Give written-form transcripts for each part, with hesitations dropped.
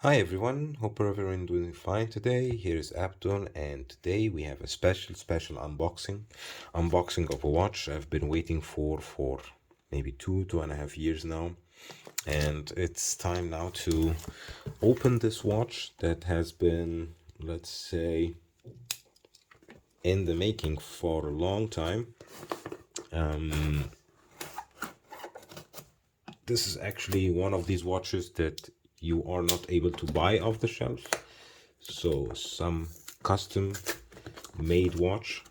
Hi everyone, hope everyone doing fine today. Here is Abdul, and today we have a special unboxing of a watch I've been waiting for maybe 2.5 years now, and it's time now to open this watch that has been, let's say, in the making for a long time. This is actually one of these watches that you are not able to buy off the shelf. So some custom made watch,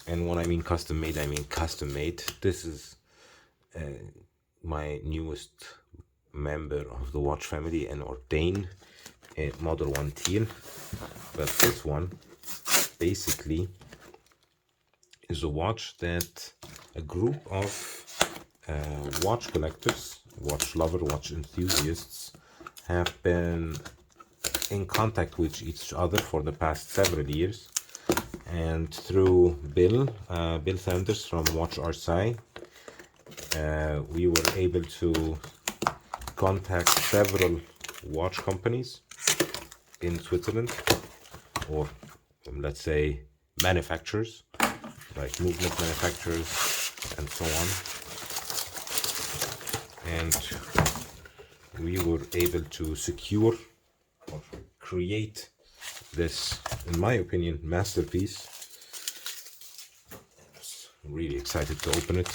and when I mean custom made, I mean custom made. This is my newest member of the watch family, an ordained Model 1 Teal. But this one basically is a watch that a group of watch collectors, watch lover, watch enthusiasts have been in contact with each other for the past several years, and through Bill Sanders from Watch RSI, we were able to contact several watch companies in Switzerland, or let's say manufacturers, like movement manufacturers and so on. And we were able to secure or create this, in my opinion, masterpiece. I'm really excited to open it.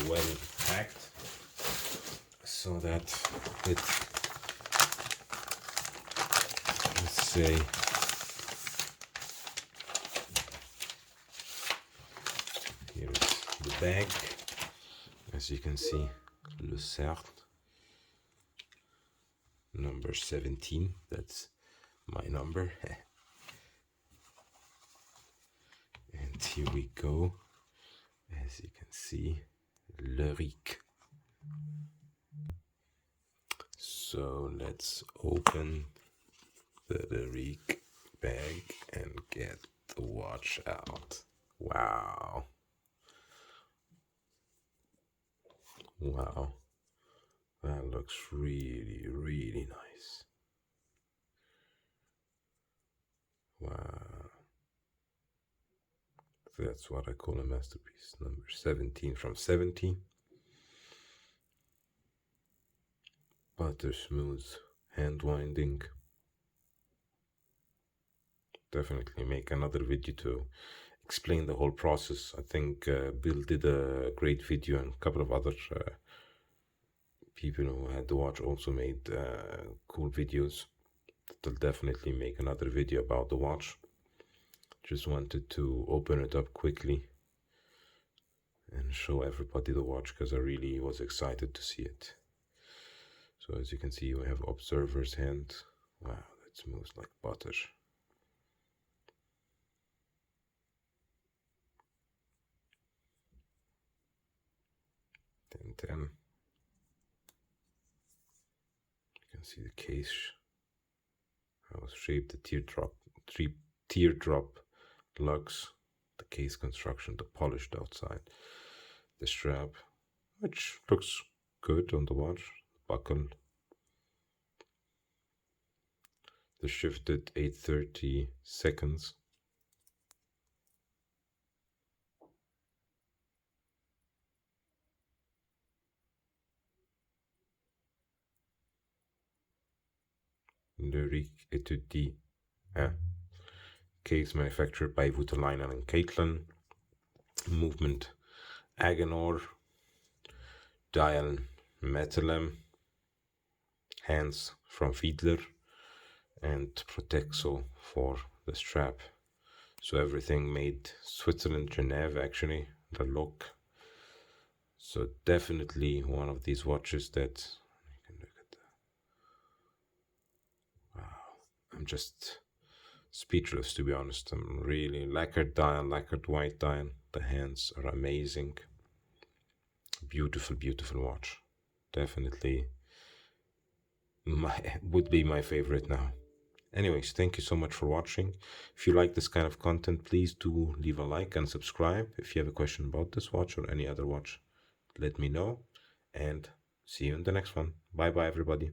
Well packed, so that it, let's say, here is the bag. As you can see, Le Cercle number 17, that's my number. And here we go. As you can see, Lyrique. So let's open the Lyrique bag and get the watch out. Wow. Wow. That looks really nice. Wow. That's what I call a masterpiece. Number 17 from 70. Butter smooth hand winding. Definitely make another video to explain the whole process. I think Bill did a great video, and a couple of other people who had the watch also made cool videos. They'll definitely make another video about the watch. Just wanted to open it up quickly and show everybody the watch because I really was excited to see it. So as you can see, we have observer's hand. Wow, that smells like butter. 10. You can see the case, how it's shaped, the teardrop lugs, the case construction, the polished outside, the strap, which looks good on the watch, buckle, the shifted 830 seconds. Lyrique Etude, case manufactured by Voutilainen and Catlin. Movement Agenor, dial Metalem, hands from Fiedler, and Protexo for the strap. So everything made Switzerland, Geneva, actually, the look. So definitely one of these watches that you can look at. Wow, I'm just speechless, to be honest. I'm really lacquered dial, lacquered white dial. The hands are amazing. Beautiful watch. Definitely would be my favorite now. Anyways, thank you so much for watching. If you like this kind of content, please do leave a like and subscribe. If you have a question about this watch or any other watch, let me know. And see you in the next one. Bye bye, everybody.